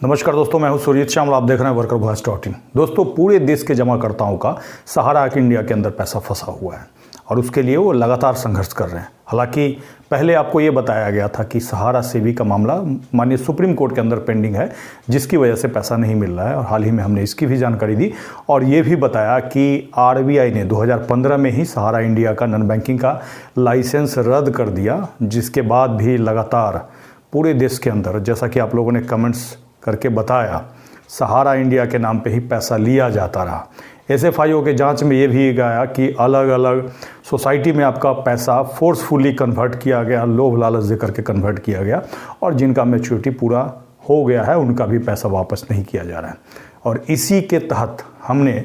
नमस्कार दोस्तों, मैं हूं सुरजीत श्यामल। आप देख रहे हैं वर्कर वॉइस .in। दोस्तों, पूरे देश के जमाकर्ताओं का सहारा इंडिया के अंदर पैसा फंसा हुआ है और उसके लिए वो लगातार संघर्ष कर रहे हैं। हालांकि पहले आपको ये बताया गया था कि सहारा सेवी का मामला माननीय सुप्रीम कोर्ट के अंदर पेंडिंग है, जिसकी वजह से पैसा नहीं मिल रहा है और हाल ही में हमने इसकी भी जानकारी दी और ये भी बताया कि RBI ने 2015 में ही सहारा इंडिया का नॉन बैंकिंग का लाइसेंस रद्द कर दिया, जिसके बाद भी लगातार पूरे देश के अंदर, जैसा कि आप लोगों ने कमेंट्स करके बताया, सहारा इंडिया के नाम पे ही पैसा लिया जाता रहा। SFIO के जांच में ये भी गया कि अलग अलग सोसाइटी में आपका पैसा फोर्सफुली कन्वर्ट किया गया, लोभ लालच दे करके कन्वर्ट किया गया और जिनका मैच्योरिटी पूरा हो गया है उनका भी पैसा वापस नहीं किया जा रहा है। और इसी के तहत हमने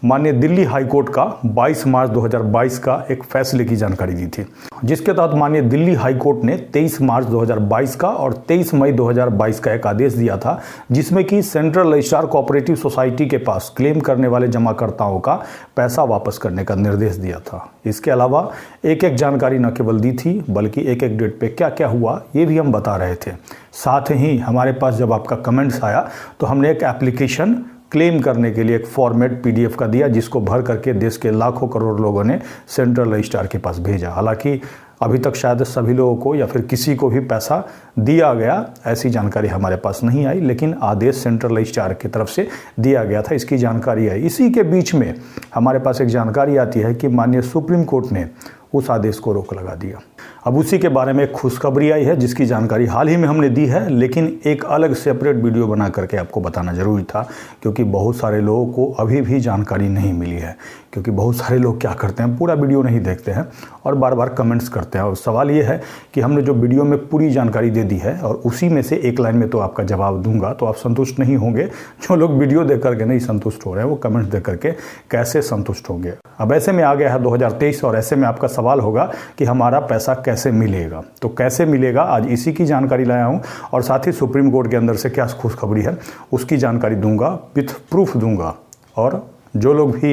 माननीय दिल्ली हाई कोर्ट का 22 मार्च 2022 का एक फैसले की जानकारी दी थी, जिसके तहत माननीय दिल्ली हाई कोर्ट ने 23 मार्च 2022 का और 23 मई 2022 का एक आदेश दिया था, जिसमें कि सेंट्रल रजिस्ट्रार कोऑपरेटिव सोसाइटी के पास क्लेम करने वाले जमाकर्ताओं का पैसा वापस करने का निर्देश दिया था। इसके अलावा एक एक जानकारी न केवल दी थी, बल्कि एक एक डेट पे क्या क्या हुआ ये भी हम बता रहे थे। साथ ही हमारे पास जब आपका कमेंट्स आया तो हमने एक एप्लीकेशन क्लेम करने के लिए एक फॉर्मेट PDF का दिया, जिसको भर करके देश के लाखों करोड़ लोगों ने सेंट्रल रजिस्ट्रार के पास भेजा। हालांकि अभी तक शायद सभी लोगों को या फिर किसी को भी पैसा दिया गया ऐसी जानकारी हमारे पास नहीं आई, लेकिन आदेश सेंट्रल रजिस्ट्रार की तरफ से दिया गया था, इसकी जानकारी आई। इसी के बीच में हमारे पास एक जानकारी आती है कि माननीय सुप्रीम कोर्ट ने उस आदेश को रोक लगा दिया। अब उसी के बारे में एक खुशखबरी आई है, जिसकी जानकारी हाल ही में हमने दी है, लेकिन एक अलग सेपरेट वीडियो बना करके आपको बताना जरूरी था, क्योंकि बहुत सारे लोगों को अभी भी जानकारी नहीं मिली है। क्योंकि बहुत सारे लोग क्या करते हैं, पूरा वीडियो नहीं देखते हैं और बार बार कमेंट्स करते हैं। और सवाल ये है कि हमने जो वीडियो में पूरी जानकारी दे दी है और उसी में से एक लाइन में तो आपका जवाब दूंगा, तो आप संतुष्ट नहीं होंगे। जो लोग वीडियो देख करके नहीं संतुष्ट हो रहे हैं, वो कमेंट्स देख करके कैसे संतुष्ट होंगे। अब ऐसे में आ गया है 2023 और ऐसे में आपका सवाल होगा कि हमारा पैसा कैसे मिलेगा। तो कैसे मिलेगा, आज इसी की जानकारी लाया हूं और साथ ही सुप्रीम कोर्ट के अंदर से क्या खुशखबरी है उसकी जानकारी दूंगा, विथ प्रूफ दूंगा। और जो लोग भी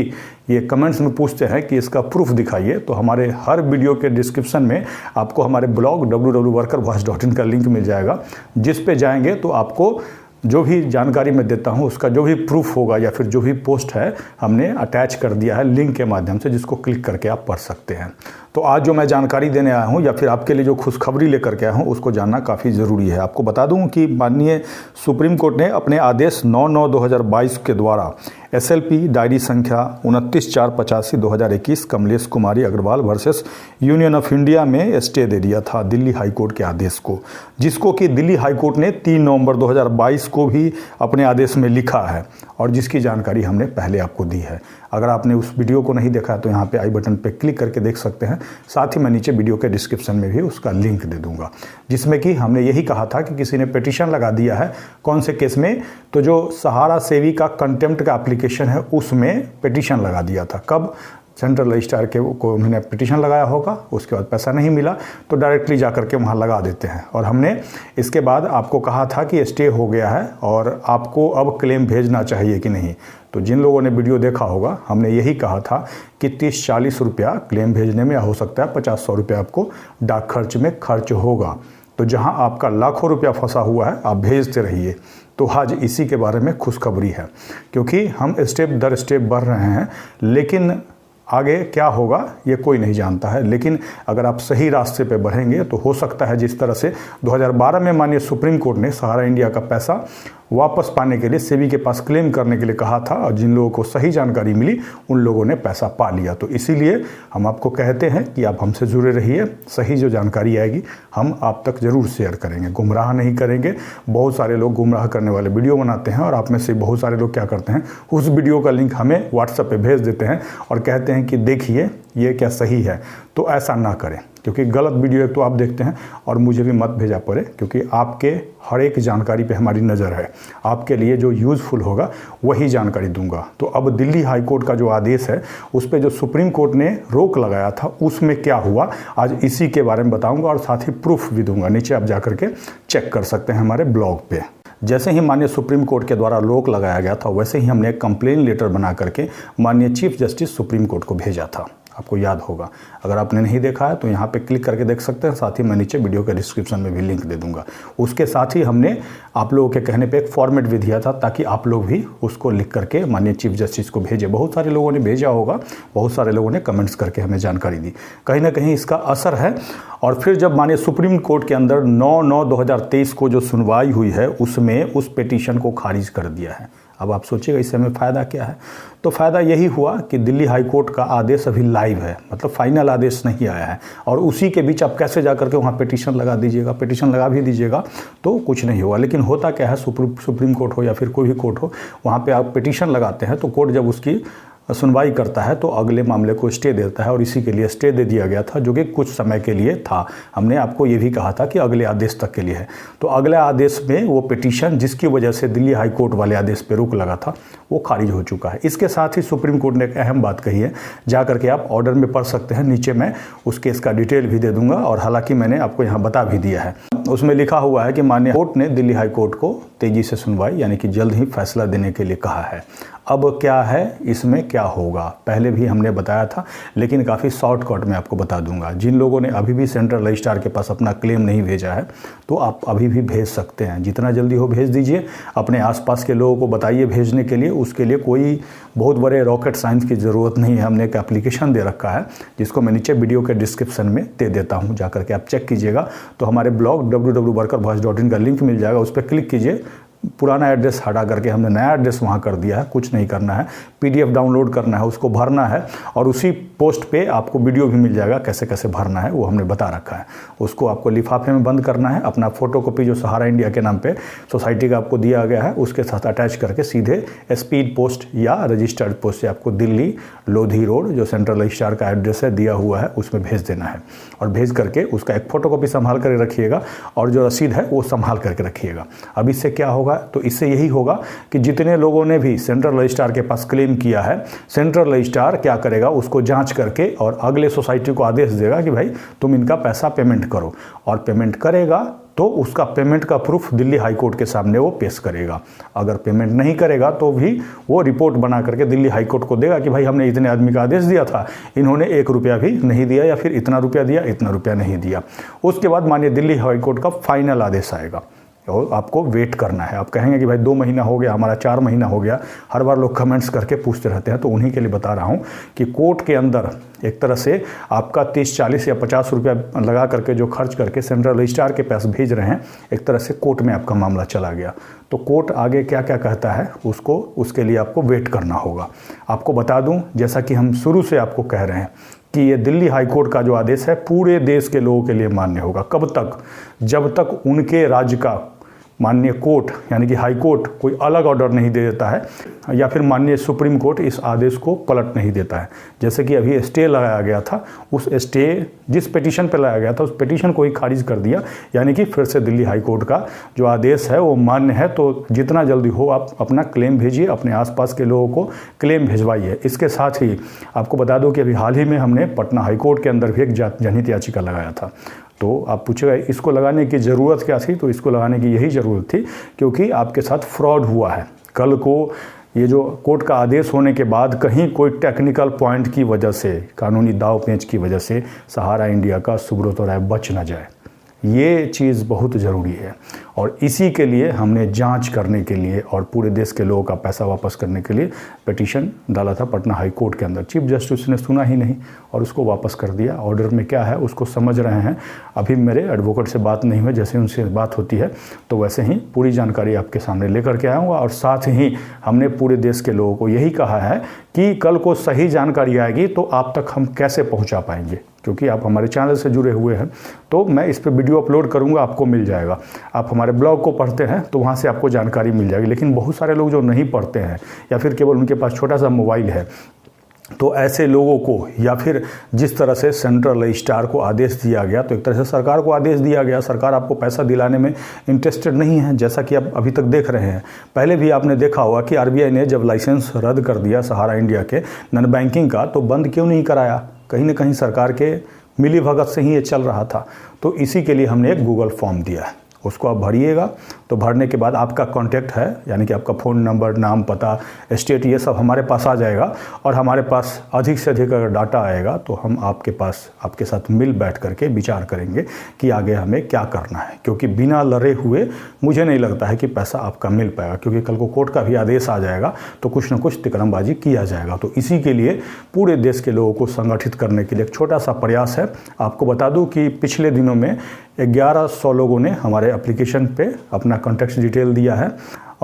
ये कमेंट्स में पूछते हैं कि इसका प्रूफ दिखाइए, तो हमारे हर वीडियो के डिस्क्रिप्शन में आपको हमारे ब्लॉग www.workervoice.in का लिंक मिल जाएगा, जिस पे जाएंगे तो आपको जो भी जानकारी मैं देता हूं उसका जो भी प्रूफ होगा या फिर जो भी पोस्ट है हमने अटैच कर दिया है लिंक के माध्यम से, जिसको क्लिक करके आप पढ़ सकते हैं। तो आज जो मैं जानकारी देने आया हूं या फिर आपके लिए जो खुशखबरी लेकर के आया हूं उसको जानना काफ़ी ज़रूरी है। आपको बता दूं कि माननीय सुप्रीम कोर्ट ने अपने आदेश 9/9/2022 के द्वारा SLP डायरी संख्या 29/4/85/2021 Kamlesh Kumari Agarwal versus Union of India में स्टे दे दिया था दिल्ली हाई कोर्ट के आदेश को, जिसको कि दिल्ली हाई कोर्ट ने 3 नवंबर 2022 को भी अपने आदेश में लिखा है और जिसकी जानकारी हमने पहले आपको दी है। अगर आपने उस वीडियो को नहीं देखा तो यहाँ पे आई बटन पे क्लिक करके देख सकते हैं। साथ ही मैं नीचे वीडियो के डिस्क्रिप्शन में भी उसका लिंक दे दूंगा, जिसमें कि हमने यही कहा था कि किसी ने पिटीशन लगा दिया है। कौन से केस में? तो जो सहारा सेवी का कंटेम्प्ट का एप्लीकेशन है उसमें पिटीशन लगा दिया था। कब? सेंट्रल रजिस्ट्रार के को उन्होंने पिटीशन लगाया होगा, उसके बाद पैसा नहीं मिला तो डायरेक्टली जा करके वहाँ लगा देते हैं। और हमने इसके बाद आपको कहा था कि स्टे हो गया है और आपको अब क्लेम भेजना चाहिए कि नहीं। तो जिन लोगों ने वीडियो देखा होगा, हमने यही कहा था कि 30-40 रुपया क्लेम भेजने में, हो सकता है 50-100 रुपया आपको डाक खर्च में खर्च होगा। तो जहां आपका लाखों रुपया फंसा हुआ है आप भेजते रहिए। तो आज इसी के बारे में खुशखबरी है, क्योंकि हम स्टेप दर स्टेप बढ़ रहे हैं, लेकिन आगे क्या होगा ये कोई नहीं जानता है। लेकिन अगर आप सही रास्ते पे बढ़ेंगे तो हो सकता है, जिस तरह से 2012 में माननीय सुप्रीम कोर्ट ने सहारा इंडिया का पैसा वापस पाने के लिए सेबी के पास क्लेम करने के लिए कहा था और जिन लोगों को सही जानकारी मिली उन लोगों ने पैसा पा लिया। तो इसीलिए हम आपको कहते हैं कि आप हमसे जुड़े रहिए, सही जो जानकारी आएगी हम आप तक जरूर शेयर करेंगे, गुमराह नहीं करेंगे। बहुत सारे लोग गुमराह करने वाले वीडियो बनाते हैं और आप में से बहुत सारे लोग क्या करते हैं, उस वीडियो का लिंक हमें व्हाट्सएप पे भेज देते हैं और कहते हैं कि देखिए ये क्या सही है। तो ऐसा ना करें, क्योंकि गलत वीडियो एक तो आप देखते हैं और मुझे भी मत भेजा पड़े, क्योंकि आपके हर एक जानकारी पे हमारी नज़र है। आपके लिए जो यूज़फुल होगा वही जानकारी दूंगा। तो अब दिल्ली हाई कोर्ट का जो आदेश है उस पर जो सुप्रीम कोर्ट ने रोक लगाया था उसमें क्या हुआ, आज इसी के बारे में बताऊंगा और साथ ही प्रूफ भी दूंगा। नीचे आप जा करके चेक कर सकते हैं हमारे ब्लॉग पे। जैसे ही माननीय सुप्रीम कोर्ट के द्वारा रोक लगाया गया था, वैसे ही हमने एक कंप्लेन लेटर बना करके माननीय चीफ जस्टिस सुप्रीम कोर्ट को भेजा था। आपको याद होगा। अगर आपने नहीं देखा है तो यहाँ पे क्लिक करके देख सकते हैं, साथ ही मैं नीचे वीडियो के डिस्क्रिप्शन में भी लिंक दे दूंगा। उसके साथ ही हमने आप लोगों के कहने पे एक फॉर्मेट भी दिया था ताकि आप लोग भी उसको लिख करके माननीय चीफ जस्टिस को भेजें। बहुत सारे लोगों ने भेजा होगा, बहुत सारे लोगों ने कमेंट्स करके हमें जानकारी दी। कहीं ना कहीं इसका असर है। और फिर जब माननीय सुप्रीम कोर्ट के अंदर 9/9/2023 को जो सुनवाई हुई है उसमें उस पिटीशन को खारिज कर दिया है। अब आप सोचिएगा इससे हमें फ़ायदा क्या है। तो फ़ायदा यही हुआ कि दिल्ली हाई कोर्ट का आदेश अभी लाइव है, मतलब फाइनल आदेश नहीं आया है। और उसी के बीच आप कैसे जा करके वहाँ पिटीशन लगा दीजिएगा, पिटीशन लगा भी दीजिएगा तो कुछ नहीं होगा। लेकिन होता क्या है, सुप्रीम कोर्ट हो या फिर कोई भी कोर्ट हो, वहाँ पर आप पिटीशन लगाते हैं तो कोर्ट जब उसकी सुनवाई करता है तो अगले मामले को स्टे देता है। और इसी के लिए स्टे दे दिया गया था जो कि कुछ समय के लिए था। हमने आपको ये भी कहा था कि अगले आदेश तक के लिए है। तो अगले आदेश में वो पिटीशन जिसकी वजह से दिल्ली हाई कोर्ट वाले आदेश पे रोक लगा था वो खारिज हो चुका है। इसके साथ ही सुप्रीम कोर्ट ने एक अहम बात कही है, जा करके आप ऑर्डर में पढ़ सकते हैं। नीचे मैं उस केस का डिटेल भी दे दूंगा और हालांकि मैंने आपको यहाँ बता भी दिया है। उसमें लिखा हुआ है कि माननीय कोर्ट ने दिल्ली हाई कोर्ट को तेजी से सुनवाई यानी कि जल्द ही फैसला देने के लिए कहा है। अब क्या है, इसमें क्या होगा, पहले भी हमने बताया था लेकिन काफ़ी शॉर्टकट में आपको बता दूंगा। जिन लोगों ने अभी भी सेंट्रल रजिस्ट्रार के पास अपना क्लेम नहीं भेजा है तो आप अभी भी भेज सकते हैं, जितना जल्दी हो भेज दीजिए। अपने आसपास के लोगों को बताइए भेजने के लिए। उसके लिए कोई बहुत बड़े रॉकेट साइंस की ज़रूरत नहीं है। हमने एक एप्लीकेशन दे रखा है जिसको मैं नीचे वीडियो के डिस्क्रिप्शन में दे देता हूँ, जा करके आप चेक कीजिएगा। तो हमारे ब्लॉग www.workervoice.in का लिंक मिल जाएगा, उस पर क्लिक कीजिए। पुराना एड्रेस हटा करके हमने नया एड्रेस वहाँ कर दिया है। कुछ नहीं करना है, PDF डाउनलोड करना है, उसको भरना है और उसी पोस्ट पे आपको वीडियो भी मिल जाएगा कैसे कैसे भरना है, वो हमने बता रखा है। उसको आपको लिफाफे में बंद करना है। अपना फोटोकॉपी जो सहारा इंडिया के नाम पे सोसाइटी का आपको दिया गया है उसके साथ अटैच करके सीधे स्पीड पोस्ट या रजिस्टर्ड पोस्ट से आपको दिल्ली लोधी रोड जो सेंट्रल रजिस्ट्रार का एड्रेस है दिया हुआ है उसमें भेज देना है। और भेज करके उसका एक फोटोकॉपी संभाल कर रखिएगा और जो रसीद है वो संभाल करके रखिएगा। अब इससे क्या होगा, तो इससे यही होगा कि जितने लोगों ने भी सेंट्रल रजिस्ट्रार के पास क्लेम किया है, सेंट्रल रजिस्ट्रार क्या करेगा, उसको जांच करके और अगले सोसाइटी को आदेश देगा कि भाई तुम इनका पैसा पेमेंट करो। और पेमेंट करेगा तो उसका पेमेंट का प्रूफ दिल्ली हाई कोर्ट के सामने वो पेश करेगा। अगर पेमेंट नहीं करेगा तो भी वो रिपोर्ट बना करके दिल्ली हाई कोर्ट को देगा कि भाई हमने इतने आदमी का आदेश दिया था, इन्होंने 1 रुपया भी नहीं दिया, या फिर इतना रुपया दिया, इतना रुपया नहीं दिया। उसके बाद मानिए दिल्ली हाई कोर्ट का फाइनल आदेश आएगा और आपको वेट करना है। आप कहेंगे कि भाई 2 महीना हो गया, हमारा 4 महीना हो गया। हर बार लोग कमेंट्स करके पूछते रहते हैं, तो उन्हीं के लिए बता रहा हूं कि कोर्ट के अंदर एक तरह से आपका 30, 40 या 50 रुपया लगा करके जो खर्च करके सेंट्रल रजिस्ट्रार के पास भेज रहे हैं, एक तरह से कोर्ट में आपका मामला चला गया। तो कोर्ट आगे क्या क्या कहता है उसके लिए आपको वेट करना होगा। आपको बता दूं, जैसा कि हम शुरू से आपको कह रहे हैं कि ये दिल्ली हाई कोर्ट का जो आदेश है पूरे देश के लोगों के लिए मान्य होगा। कब तक? जब तक उनके राज्य का माननीय कोर्ट यानी कि हाई कोर्ट कोई अलग ऑर्डर नहीं दे देता है या फिर माननीय सुप्रीम कोर्ट इस आदेश को पलट नहीं देता है। जैसे कि अभी स्टे लगाया गया था, उस स्टे जिस पिटीशन पे लगाया गया था उस पिटीशन को ही खारिज कर दिया, यानी कि फिर से दिल्ली हाई कोर्ट का जो आदेश है वो मान्य है। तो जितना जल्दी हो आप अपना क्लेम भेजिए, अपने आसपास के लोगों को क्लेम भिजवाइए। इसके साथ ही आपको बता दूं कि अभी हाल ही में हमने पटना हाई कोर्ट के अंदर भी एक जनहित याचिका लगाया था। तो आप पूछेगा इसको लगाने की ज़रूरत क्या थी, तो इसको लगाने की यही ज़रूरत थी क्योंकि आपके साथ फ्रॉड हुआ है। कल को ये जो कोर्ट का आदेश होने के बाद कहीं कोई टेक्निकल पॉइंट की वजह से, कानूनी दाव पेंच की वजह से सहारा इंडिया का सुब्रत राय बच न जाए, ये चीज़ बहुत ज़रूरी है। और इसी के लिए हमने जांच करने के लिए और पूरे देश के लोगों का पैसा वापस करने के लिए पिटीशन डाला था पटना हाई कोर्ट के अंदर। चीफ जस्टिस ने सुना ही नहीं और उसको वापस कर दिया। ऑर्डर में क्या है उसको समझ रहे हैं। अभी मेरे एडवोकेट से बात नहीं हुई, जैसे उनसे बात होती है तो वैसे ही पूरी जानकारी आपके सामने लेकर के आऊँगा। और साथ ही हमने पूरे देश के लोगों को यही कहा है कि कल को सही जानकारी आएगी तो आप तक हम कैसे पहुँचा पाएंगे, क्योंकि आप हमारे चैनल से जुड़े हुए हैं तो मैं इस पर वीडियो अपलोड करूंगा, आपको मिल जाएगा। आप हमारे ब्लॉग को पढ़ते हैं तो वहाँ से आपको जानकारी मिल जाएगी। लेकिन बहुत सारे लोग जो नहीं पढ़ते हैं या फिर केवल उनके पास छोटा सा मोबाइल है, तो ऐसे लोगों को या फिर जिस तरह से सेंट्रल रजिस्ट्रार को आदेश दिया गया, तो एक तरह से सरकार को आदेश दिया गया, सरकार आपको पैसा दिलाने में इंटरेस्टेड नहीं है, जैसा कि आप अभी तक देख रहे हैं। पहले भी आपने देखा होगा कि RBI ने जब लाइसेंस रद्द कर दिया सहारा इंडिया के नॉन बैंकिंग का, तो बंद क्यों नहीं कराया? कहीं ना कहीं सरकार के मिली भगत से ही ये चल रहा था। तो इसी के लिए हमने एक गूगल फॉर्म दिया है। उसको आप भरिएगा। तो भरने के बाद आपका कॉन्टैक्ट है, यानी कि आपका फ़ोन नंबर, नाम, पता, स्टेट, ये सब हमारे पास आ जाएगा। और हमारे पास अधिक से अधिक अगर डाटा आएगा तो हम आपके साथ मिल बैठ करके विचार करेंगे कि आगे हमें क्या करना है। क्योंकि बिना लड़े हुए मुझे नहीं लगता है कि पैसा आपका मिल पाएगा, क्योंकि कल को कोर्ट का भी आदेश आ जाएगा तो कुछ ना कुछ तिकड़मबाजी किया जाएगा। तो इसी के लिए पूरे देश के लोगों को संगठित करने के लिए एक छोटा सा प्रयास है। आपको बता दूं कि पिछले दिनों में 1100 लोगों ने हमारे एप्लीकेशन पे अपना कॉन्टैक्ट डिटेल दिया है,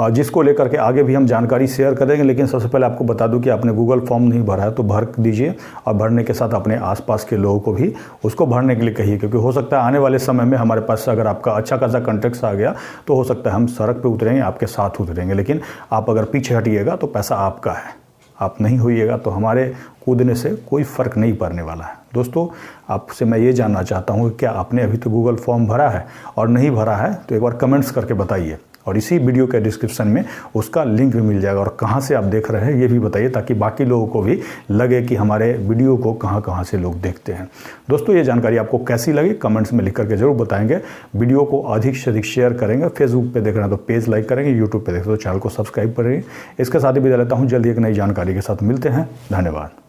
जिसको लेकर के आगे भी हम जानकारी शेयर करेंगे। लेकिन सबसे पहले आपको बता दूं कि आपने गूगल फॉर्म नहीं भरा है तो भर दीजिए, और भरने के साथ अपने आसपास के लोगों को भी उसको भरने के लिए कहिए। क्योंकि हो सकता है आने वाले समय में हमारे पास अगर आपका अच्छा खासा कॉन्टैक्ट आ गया तो हो सकता है हम सड़क पर उतरेंगे, आपके साथ उतरेंगे। लेकिन आप अगर पीछे हटिएगा तो पैसा आपका है, आप नहीं होइएगा तो हमारे कूदने से कोई फ़र्क नहीं पड़ने वाला है। दोस्तों, आपसे मैं ये जानना चाहता हूँ कि क्या आपने अभी तो गूगल फॉर्म भरा है, और नहीं भरा है तो एक बार कमेंट्स करके बताइए। और इसी वीडियो के डिस्क्रिप्शन में उसका लिंक भी मिल जाएगा, और कहाँ से आप देख रहे हैं ये भी बताइए, ताकि बाकी लोगों को भी लगे कि हमारे वीडियो को कहाँ कहाँ से लोग देखते हैं। दोस्तों, ये जानकारी आपको कैसी लगी कमेंट्स में लिख करके जरूर बताएंगे। वीडियो को अधिक से अधिक शेयर करेंगे। फेसबुक पे देख रहे हैं तो पेज लाइक करेंगे, यूट्यूब पे देख रहे हैं तो चैनल को सब्सक्राइब करेंगे। इसके साथ ही विदा लेता हूँ, जल्दी एक नई जानकारी के साथ मिलते हैं। धन्यवाद।